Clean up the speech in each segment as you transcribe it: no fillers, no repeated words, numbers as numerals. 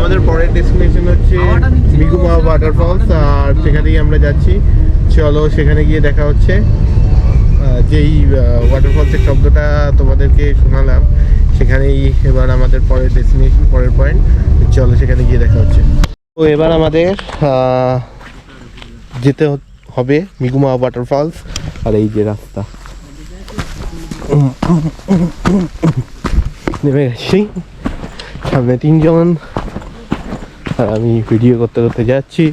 আমাদের পরের ডেস্টিনেশন হচ্ছে মিগুমা ওয়াটারফলস, আর সেখানেই আমরা যাচ্ছি। চলো সেখানে গিয়ে দেখা হচ্ছে। যেই ওয়াটারফলসের শব্দটা তোমাদেরকে শোনালাম, সেখানেই এবার আমাদের পরের ডেস্টিনেশন, পরের পয়েন্ট। চলো সেখানে গিয়ে দেখা হচ্ছে। তো এবার আমাদের যেতে হবে মিগুমা ওয়াটারফলস। আর এই যে রাস্তা, নেমে গেছি। সামনে 3 জন, আর আমি ভিডিও করতে করতে যাচ্ছি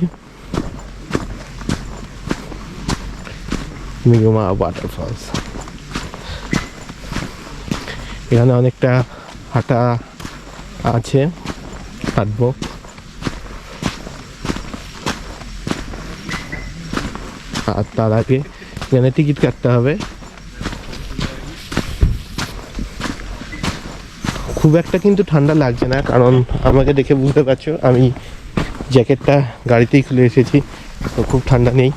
মিগুমা ওয়াটারফলস। এখানে অনেকটা হাঁটা আছে, হাঁটবো। আর তার আগে এখানে টিকিট কাটতে হবে। খুব একটা কিন্তু ঠান্ডা লাগছে না, কারণ আমাকে দেখে বুঝতে পারছো আমি জ্যাকেটটা গাড়িতেই খুলে এসেছি, তো খুব ঠান্ডা নেই।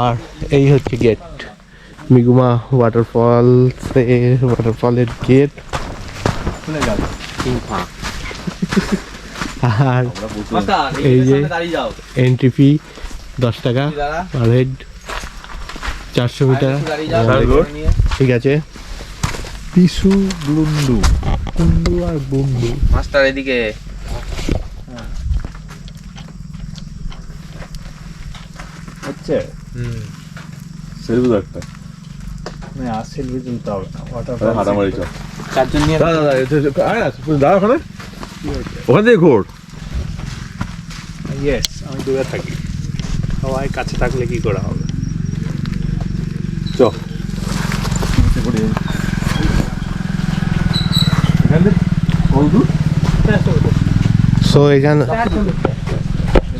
আর এই হচ্ছে গেট, মিগুমা ওয়াটারফলের গেট। আর এই যে এন্ট্রি ফি 10 টাকা আর হেড, 400 মিটার। ঠিক আছে। পিসু ব্লুন্ডু, কুন্ডু আর বুন্ডু মাস্টার এদিকে। আচ্ছা সেলফি একটা না, আর সেলফি তুলতে হবে না। ওয়াটারফল হাঁটামারি চল, চারজন নিয়ে দাদা দাদা ওখানে ওখান থেকে ঘোর। ইয়েস, আমি দূরে থাকি, সবাই কাছে থাকলে কি করা হবে। চ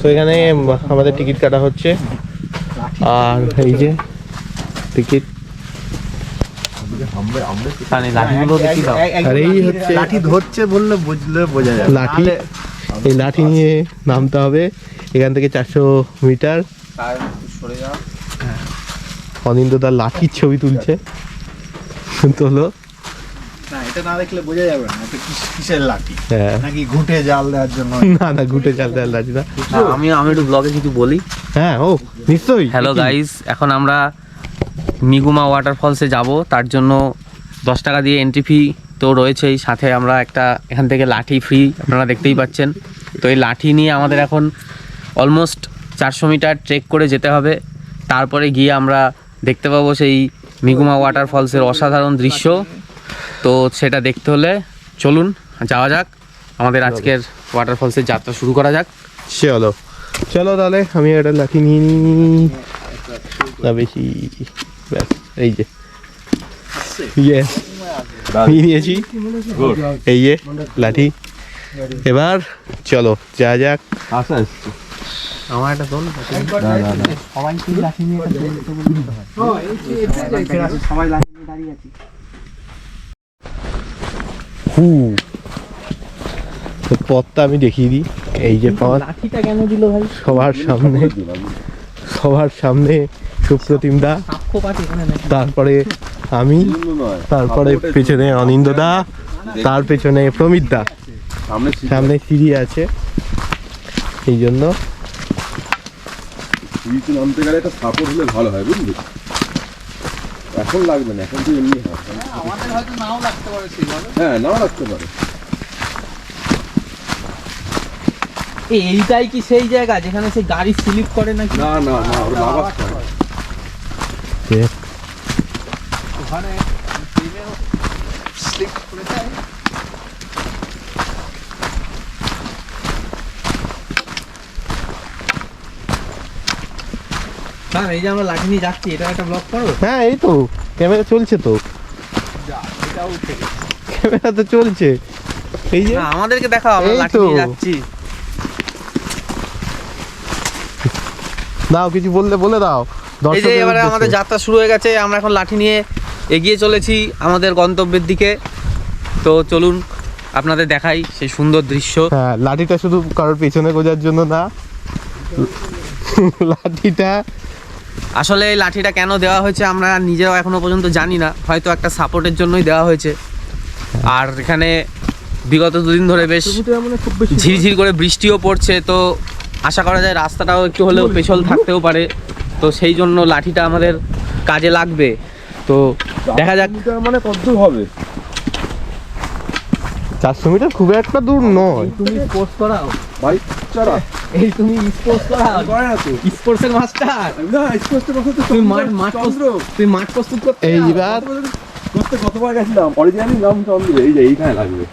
সো এখানে আমাদের টিকিট কাটা হচ্ছে। আর এই যে টিকিট, আর এই হচ্ছে লাঠি ধরছে বললে বোঝা যায়। লাঠি, এই লাঠি নিয়ে নামতে হবে এখান থেকে 400 মিটার। অনিন্দদার লাঠির ছবি তুলছে, তোলো। না, এটা না দেখলে বোঝা যাবে না এটা কিসের লাঠি। হ্যাঁ, নাকি ঘুঁটে জাল দেওয়ার জন্য? না ঘুটে চাল দেওয়ার লাঠি না। আমি একটু ব্লগে কিছু বলি। হ্যাঁ, ও নিশ্চয়ই। হ্যালো গাইস, এখন আমরা মিগুমা ওয়াটারফলসে যাব, তার জন্য 10 টাকা দিয়ে এন্ট্রি ফি তো রয়েছেই, সাথে আমরা একটা এখান থেকে লাঠি ফ্রি, আপনারা দেখতেই পাচ্ছেন। তো এই লাঠি নিয়ে আমাদের এখন অলমোস্ট 400 মিটার ট্রেক করে যেতে হবে। তারপরে গিয়ে আমরা দেখতে পাবো সেই মিগুমা ওয়াটারফলসের অসাধারণ দৃশ্য। তো সেটা দেখতে হলে চলুন যাওয়া যাক, আমাদের আজকের ওয়াটারফলসের যাত্রা শুরু করা যাক। চলো চলো তাহলে আমি একটা লাঠি নিয়ে নিই, না বেশি, ব্যাস এই যে ইয়েস নিয়ে নিয়েছি, এই যে লাঠি। এবার চলো যা যাক। আচ্ছা আমার একটা দোল সবাই লাঠি নিয়ে সবাই লাঠি নিয়ে দাঁড়িয়ে আছি। পথটা আমি দেখিয়ে দিই। এই যে পথ, লাঠিটা কেন দিল ভাই? সবার সামনে সুপ্রতিম দা, তারপরে আমি, তারপরে পেছনে অনিন্দ দা, তার পেছনে প্রমিত দা, সামনে সিঁড়ি আছে। এই জন্য নামতে গেলে একটা সাপোর্ট হলে ভালো হয়, বুঝলি? এখন লাগবে না, এখন তো এমনি হয়। আমাদের হয়তো নাও লাগতে পারে সেইভাবে। হ্যাঁ, নাও লাগতে পারে। এইটাই কি সেই জায়গা যেখানে সেই গাড়ি স্লিপ করে নাকি? না না না, ওটা নামাজ পড়ে। ওখানে স্লিপ করে যায়। হ্যাঁ, এই যে আমরা লাঠি নিয়ে যাচ্ছি, এটা একটা ব্লগ করো। হ্যাঁ, এই তো ক্যামেরা চলছে, তো এটাও উঠে গেছে। ক্যামেরা তো চলছে। এই যে না, আমাদেরকে দেখাও, আমরা এই লাঠি তো। নিয়ে যাচ্ছি। দাও, কিছু বলে দাও। এই যে এবারে আমাদের যাত্রা শুরু হয়ে গেছে, আমরা এখন লাঠি নিয়ে এগিয়ে চলেছি আমাদের গন্তব্যের দিকে। তো চলুন আপনাদের দেখাই সেই সুন্দর দৃশ্য। হ্যাঁ, লাঠিটা শুধু কারোর পেছনে গোজার জন্য না, লাঠিটা আসলে এই লাঠিটা কেন দেওয়া হয়েছে আমরা নিজেরাও এখনো পর্যন্ত জানি না, হয়তো একটা সাপোর্টের জন্যই দেওয়া হয়েছে। আর এখানে বিগত দুদিন ধরে বেশ ঝিরঝির করে বৃষ্টিও পড়ছে, তো আশা করা যায় রাস্তাটাও একটু হলেও পেছল থাকতেও পারে, তো সেই জন্য লাঠিটা আমাদের কাজে লাগবে। তো দেখা যাক। মানে কত দূর হবে? 400 মিটার খুব একটা দূর নয়। তুমি স্পোর্টস করাও ভাই চারা এই, তুমি স্পোর্টস করাও, করে না তো স্পোর্টসের মাস্টার। না স্পষ্ট কথা তো তুমি মাঠ প্রস্তুত করতে এইবার করতে কতবার গেছিলাম, অরিজিনালি নাম চন্দ্র। এই যে এইখানে লাগবে,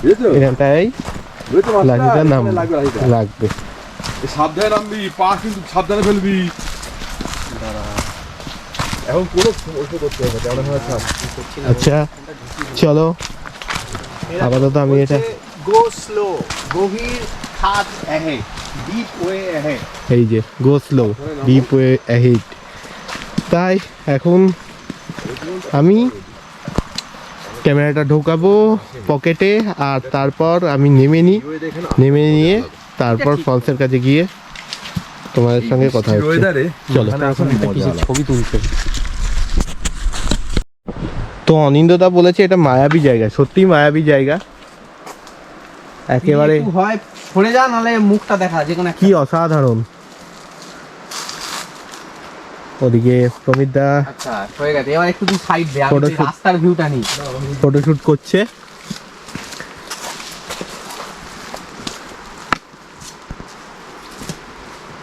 বুঝেছো? এখানটাই বুঝেছো লাঠিটার নাম লাগবে লাঠিটা। লাগবে। সাবধানে নামবি, পা কিন্তু সাবধানে ফেলবি। এখন কোনো ওষুধ করতে হবে কেমন হয় সব। আচ্ছা চলো, আপাতত আমি এটা Go slow, গভীর খাদ ahead, deep way ahead. এই যে গো স্লো ডিপ ওয়ে অ্যাহেড। তাই এখন আমি ক্যামেরাটা ঢোকাবো পকেটে, আর তারপর আমি নেমে নিয়ে তারপর ফলসের কাছে গিয়ে তোমাদের সঙ্গে কথা হচ্ছে। চলো। ছবি তুলছে। তো অনিন্দদা বলেছে এটা মায়াবী জায়গা, সত্যি মায়াবী জায়গা একেবারে। একটু ভয় সরে যা, নাহলে মুখটা দেখা যে কোনো কি অসাধারণ। ওদিকে প্রমিত দা আচ্ছা হয়ে গেছে, এবার একটু তুই সাইড দে, আমি Photoshoot. রাস্তার ভিউটা নিই। ফটোশুট করছে।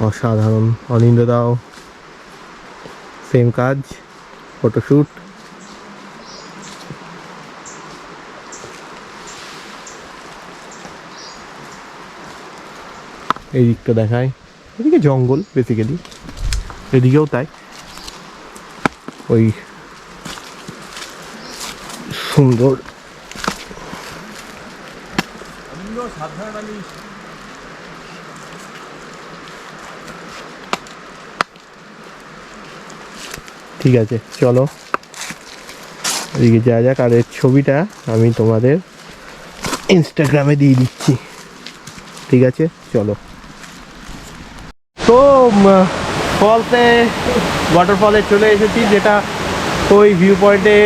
অসাধারণ। অনিন্দদাও সেম কাজ, ফটোশুট। এই দিকটা দেখায়, এদিকে জঙ্গল বেসিক্যালি, এদিকেও তাই। ওই সুন্দর ঠিক আছে চলো এদিকে যাওয়া যাক। আর এর ছবিটা আমি তোমাদের ইনস্টাগ্রামে দিয়ে দিচ্ছি, ঠিক আছে চলো। তো ফলসে ওয়াটারফলে চলে এসেছি, যেটা ওই ভিউ পয়েন্টে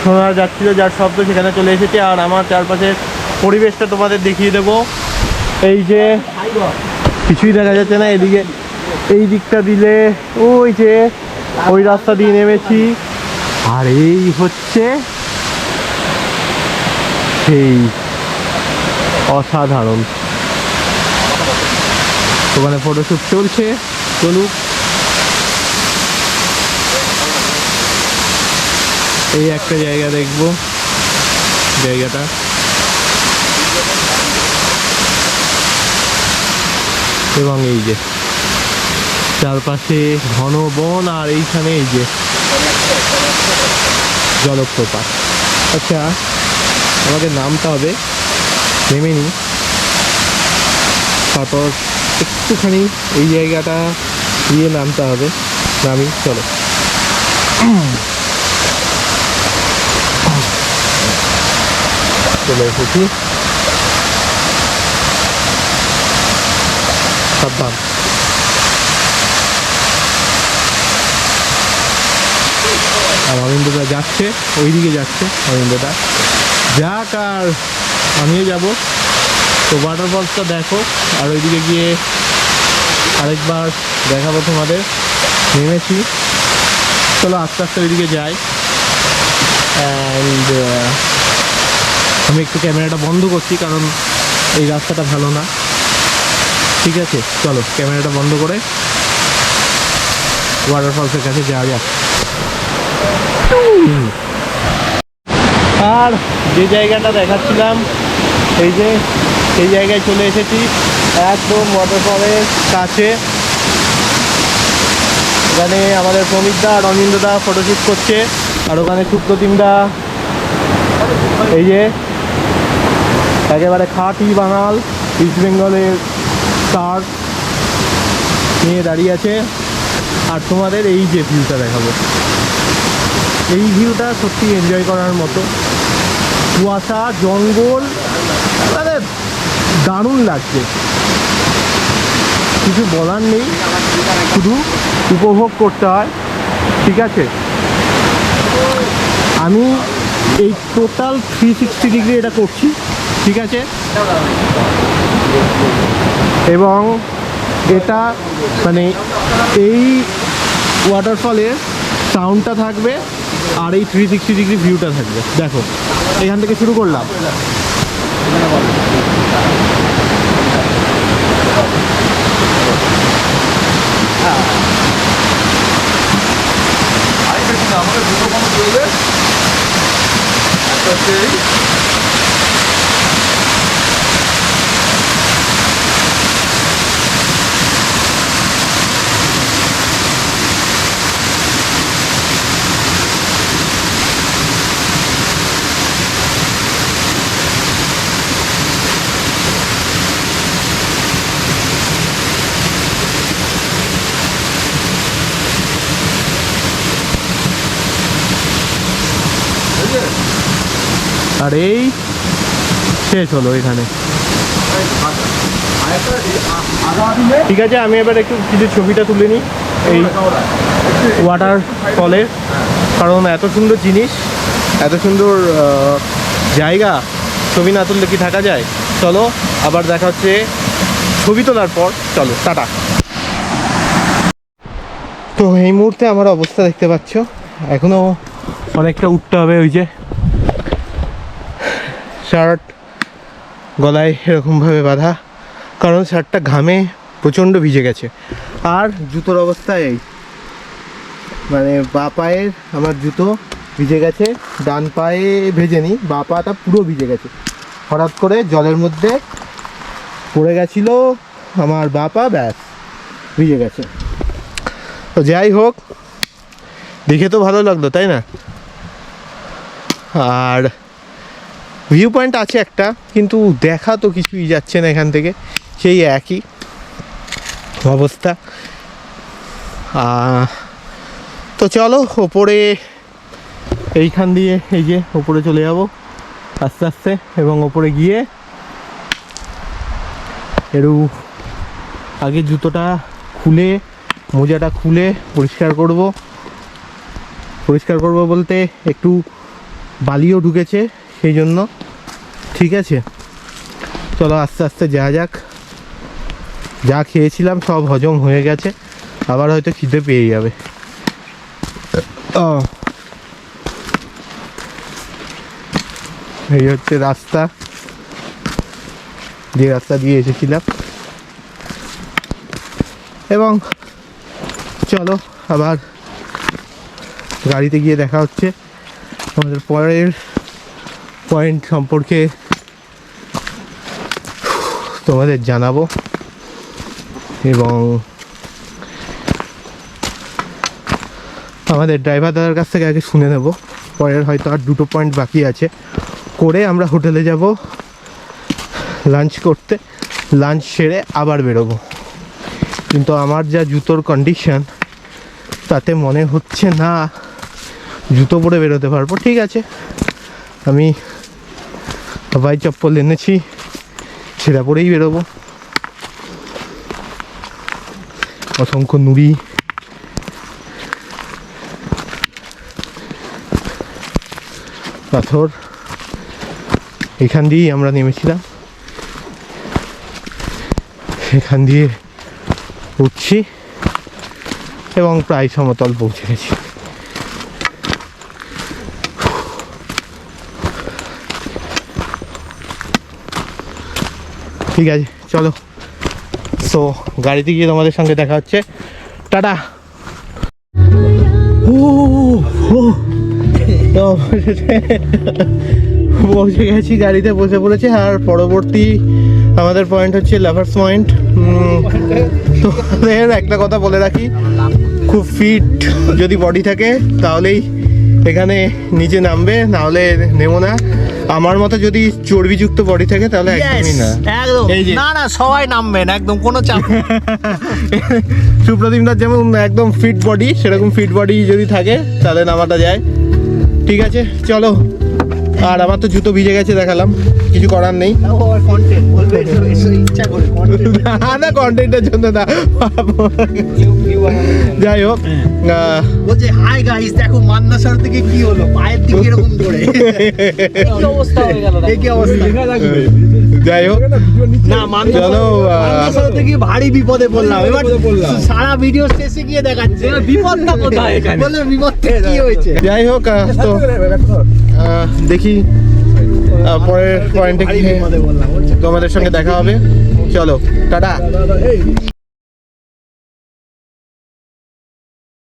শোনা যাচ্ছিলো যার শব্দ, সেখানে চলে এসেছি। আর আমার চারপাশের পরিবেশটা তোমাদের দেখিয়ে দেবো। এই যে কিছুই দেখা যাচ্ছে না, এদিকে এই দিকটা দিলে ওই যে ওই রাস্তা দিয়ে নেমেছি, আর এই হচ্ছে সেই অসাধারণ। ওখানে ফটোশুট চলছে, চলুক। এই একটা জায়গা দেখবো, জায়গাটা এবং এই যে চারপাশে ঘন বন, আর এইখানে এই যে জলপ্রপাত। আচ্ছা আমাকে নামতে হবে, নেমে নিই, তারপর একটুখানি এই জায়গাটা দিয়ে নামতে হবে। নামি, চলো। চলে এসেছি, সাবধান। আর অরিন্দদা যাচ্ছে, ওইদিকে যাচ্ছে অরিন্দদা, যাক আর আমিও যাব। তো ওয়াটারফলসটা দেখো, আর ওইদিকে গিয়ে আরেকবার দেখাবো তোমাদের। নেমেছি, চলো আস্তে আস্তে ওইদিকে যাই। অ্যান্ড আমি একটু ক্যামেরাটা বন্ধ করছি, কারণ এই রাস্তাটা ভালো না। ঠিক আছে চলো ক্যামেরাটা বন্ধ করে ওয়াটারফলসের কাছে যাওয়া যাক। আর যে জায়গাটা দেখাচ্ছিলাম, এই যে এই জায়গায় চলে এসেছি, একদম ওয়াটারফলের কাছে। এখানে আমাদের প্রমিতদা আর অনিন্দদা ফটোশুট করছে, আর ওখানে সুপ্রতিমদা এই যে একেবারে খাঁটি বাঙাল ইস্ট বেঙ্গলের স্টার নিয়ে দাঁড়িয়ে আছে। আর তোমাদের এই যে ভিউটা দেখাবো, এই ভিউটা সত্যি এনজয় করার মতো। কুয়াশা, জঙ্গল, মানে দারুণ লাগছে, কিছু বলার নেই, শুধু উপভোগ করতে হয়, ঠিক আছে? আমি এই টোটাল 360 ডিগ্রি এটা করছি, ঠিক আছে? এবং এটা মানে এই ওয়াটারফলের সাউন্ডটা থাকবে আর এই 360 ডিগ্রি ভিউটা থাকবে। দেখো এখান থেকে শুরু করলাম, আর এই শেষ হলো এখানে, ঠিক আছে? আমি এবার একটু কিছু ছবিটা তুলে নিই এই ওয়াটারফলের, কারণ এত সুন্দর জিনিস, এত সুন্দর জায়গা, ছবি না তুললে কি থাকা যায়? চলো আবার দেখা হচ্ছে ছবি তোলার পর। চলো টাটা। তো এই মুহূর্তে আমার অবস্থা দেখতে পাচ্ছ, এখনও অনেকটা উঠতে হবে। ওই যে শার্ট গলায় এরকমভাবে বাঁধা, কারণ শার্টটা ঘামে প্রচণ্ড ভিজে গেছে। আর জুতোর অবস্থা এই, মানে বা পায়ের আমার জুতো ভিজে গেছে, ডান পায়ে ভেজেনি, বা পাটা পুরো ভিজে গেছে। হঠাৎ করে জলের মধ্যে পড়ে গেছিলো আমার বা পা, ব্যাস ভিজে গেছে। তো যাই হোক, দেখে তো ভালো লাগলো, তাই না? আর ভিউ পয়েন্ট আছে একটা, কিন্তু দেখা তো কিছুই যাচ্ছে না এখান থেকে, সেই একই অবস্থা। তো চলো ওপরে, এইখান দিয়ে এই যে ওপরে চলে যাব আস্তে আস্তে, এবং ওপরে গিয়ে একটু আগে জুতোটা খুলে, মোজাটা খুলে পরিষ্কার করব। পরিষ্কার করব বলতে একটু বালিও ঢুকেছে সেই জন্য, ঠিক আছে? চলো আস্তে আস্তে যাওয়া যাক। যা খেয়েছিলাম সব হজম হয়ে গেছে, আবার হয়তো খিদে পেয়ে যাবে। এই হচ্ছে রাস্তা, যে রাস্তা দিয়ে এসেছিলাম। এবং চলো আবার গাড়িতে গিয়ে দেখা হচ্ছে। আমাদের পরের পয়েন্ট সম্পর্কে তোমাদের জানাবো, এবং আমাদের ড্রাইভার দাদার কাছ থেকে আগে শুনে নেব। পরের হয়তো আর 2টো পয়েন্ট বাকি আছে, করে আমরা হোটেলে যাব লাঞ্চ করতে। লাঞ্চ সেরে আবার বেরোবো, কিন্তু আমার যা জুতোর কন্ডিশন তাতে মনে হচ্ছে না জুতো পরে বেরোতে পারবো। ঠিক আছে, আমি হাওয়াই চপ্পল এনেছি, সেটা পরেই বেরোবো। অসংখ্য নুড়ি, পাথর, এখান দিয়েই আমরা নেমেছিলাম, এখান দিয়ে উঠছি এবং প্রায় সমতল পৌঁছে গেছি। ঠিক আছে চলো, সো গাড়িতে গিয়ে তোমাদের সঙ্গে দেখা হচ্ছে। টাটা। তো পৌঁছে গেছি, গাড়িতে বসে পড়েছে। আর পরবর্তী আমাদের পয়েন্ট হচ্ছে লাভার্স পয়েন্ট। তো একটা কথা বলে রাখি, খুব ফিট যদি বডি থাকে তাহলেই এখানে নিচে নামবে, নাহলে নেবো না। আমার মতো যদি চর্বিযুক্ত বডি থাকে তাহলে একদমই না। একদম না, না সবাই নামবেন, একদম কোনো চাপ নেই। সুপ্রদীপ দার যেমন একদম ফিট বডি, সেরকম ফিট বডি যদি থাকে তাহলে নামাটা যায়। ঠিক আছে চলো, আর আমার তো জুতো ভিজে গেছে দেখালাম, কিছু করার নেই। তাও আবার কন্টেন্ট বলবে, এসো ইচ্ছা করে কন্টেন্ট। না কন্টেন্টের জন্য না, যাই হোক বলছে হাই গাইস দেখো মান্না স্যার থেকে কি হলো, পায়ের দিকে এরকম করে কি অবস্থা হয়ে গেল এই কি অবস্থা। যাই হোক না মান্না চলো মান্না স্যার থেকে ভারী বিপদে পড়লাম। এবার সারা ভিডিও শেষে গিয়ে দেখাচ্ছে বিপদটা কোথায়, এখানে বলে বিপদটা কি হয়েছে। যাই হোক তো দেখি পরের পয়েন্টে গিয়ে বিপদে বললাম তোমাদের সঙ্গে দেখা হবে। চলো টাটা।